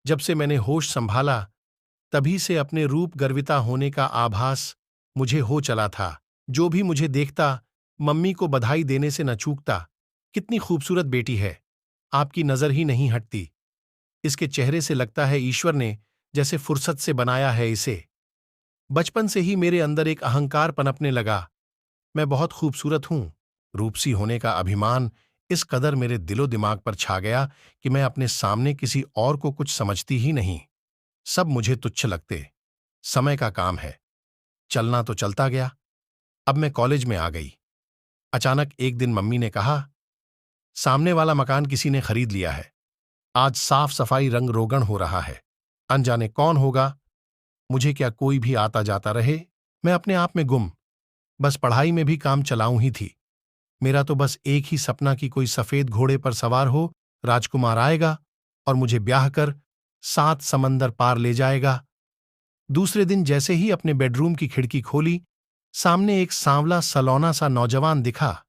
जब से मैंने होश संभाला, तभी से अपने रूप गर्विता होने का आभास मुझे हो चला था। जो भी मुझे देखता, मम्मी को बधाई देने से न चूकता। कितनी खूबसूरत बेटी है, आपकी नजर ही नहीं हटती। इसके चेहरे से लगता है ईश्वर ने जैसे फुर्सत से बनाया है इसे। बचपन से ही मेरे अंदर एक अहंकार पनपने लगा। मैं बहुत खूबसूरत हूं। रूपसी होने का अभिमान इस कदर मेरे दिलो दिमाग पर छा गया कि मैं अपने सामने किसी और को कुछ समझती ही नहीं। सब मुझे तुच्छ लगते। समय का काम है, चलना तो चलता गया। अब मैं कॉलेज में आ गई। अचानक एक दिन मम्मी ने कहा, सामने वाला मकान किसी ने खरीद लिया है। आज साफ सफाई रंग रोगन हो रहा है। अनजाने कौन होगा। मुझे क्या कोई भी आता जाता रहे। मैं अपने आप में गुम। बस पढ़ाई में भी काम चलाऊं ही थी। मेरा तो बस एक ही सपना कि कोई सफेद घोड़े पर सवार हो, राजकुमार आएगा और मुझे ब्याह कर 7 समंदर पार ले जाएगा। दूसरे दिन जैसे ही अपने बेडरूम की खिड़की खोली, सामने एक सांवला सलौना सा नौजवान दिखा।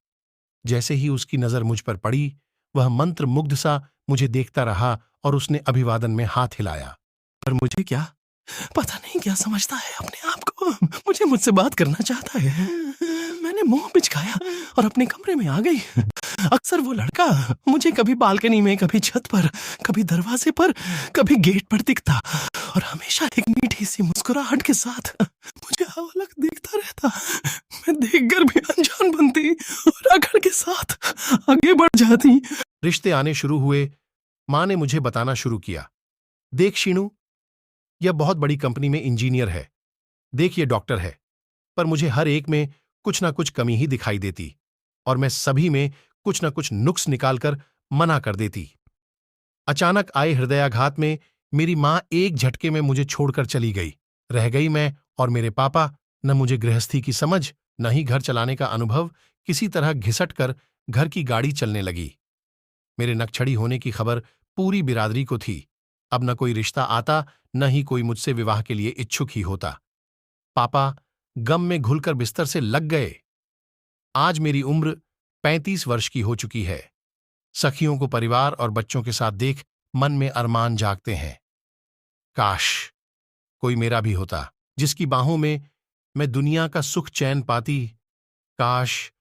जैसे ही उसकी नजर मुझ पर पड़ी, वह मंत्र मुग्ध सा मुझे देखता रहा और उसने अभिवादन में हाथ हिलाया। पर मुझे क्या पता नहीं क्या समझता है अपने आप को। मुझे मुझसे बात करना चाहता है। मैंने मुंह पिचकाया और अपने कमरे में आ गई। अक्सर वो लड़का मुझे कभी बालकनी में, कभी छत पर, कभी दरवाजे पर, कभी गेट पर दिखता और हमेशा एक मीठी सी मुस्कुराहट के साथ मुझे हवालक देखता रहता। मैं देखकर भी अनजान बनती और अकड़ के साथ आगे बढ़ जाती। रिश्ते आने शुरू हुए। मां ने मुझे बताना शुरू किया, देख शीनू, यह बहुत बड़ी कंपनी में इंजीनियर है। देख ये डॉक्टर है। पर मुझे हर एक में कुछ ना कुछ कमी ही दिखाई देती और मैं सभी में कुछ ना कुछ नुक्स निकालकर मना कर देती। अचानक आए हृदयाघात में मेरी मां एक झटके में मुझे छोड़कर चली गई। रह गई मैं और मेरे पापा। न मुझे गृहस्थी की समझ, न ही घर चलाने का अनुभव। किसी तरह घिसट कर घर की गाड़ी चलने लगी। मेरे नकछड़ी होने की खबर पूरी बिरादरी को थी। अब न कोई रिश्ता आता, न ही कोई मुझसे विवाह के लिए इच्छुक ही होता। पापा गम में घुलकर बिस्तर से लग गए। आज मेरी उम्र 35 वर्ष की हो चुकी है। सखियों को परिवार और बच्चों के साथ देख मन में अरमान जागते हैं। काश कोई मेरा भी होता, जिसकी बाहों में मैं दुनिया का सुख चैन पाती। काश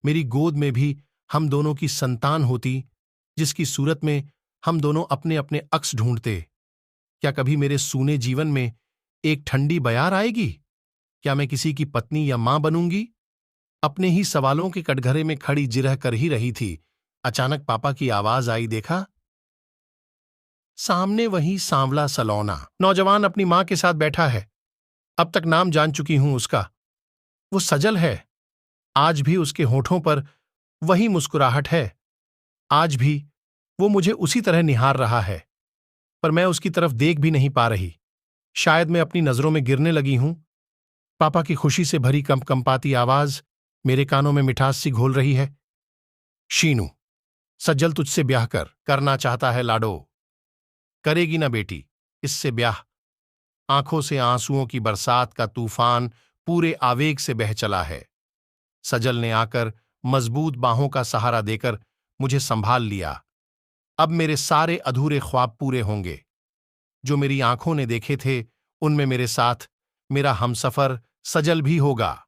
मेरी गोद में भी हम दोनों की संतान होती, जिसकी सूरत में हम दोनों अपने अपने अक्स ढूंढते। क्या कभी मेरे सूने जीवन में एक ठंडी बयार आएगी? क्या मैं किसी की पत्नी या मां बनूंगी? अपने ही सवालों के कटघरे में खड़ी जिरह कर ही रही थी। अचानक पापा की आवाज आई, देखा? सामने वही सांवला सलौना नौजवान अपनी मां के साथ बैठा है। अब तक नाम जान चुकी हूं उसका। वो सजल है। आज भी उसके होठों पर वही मुस्कुराहट है। आज भी वो मुझे उसी तरह निहार रहा है। पर मैं उसकी तरफ देख भी नहीं पा रही। शायद मैं अपनी नजरों में गिरने लगी हूं। पापा की खुशी से भरी कंपकंपाती आवाज मेरे कानों में मिठास सी घोल रही है। शीनू, सज्जल तुझसे ब्याह करना चाहता है लाडो। करेगी ना बेटी इससे ब्याह? आंखों से आंसुओं की बरसात का तूफान पूरे आवेग से बह चला है। सजल ने आकर मजबूत बाहों का सहारा देकर मुझे संभाल लिया। अब मेरे सारे अधूरे ख्वाब पूरे होंगे। जो मेरी आंखों ने देखे थे, उनमें मेरे साथ मेरा हमसफर सजल भी होगा।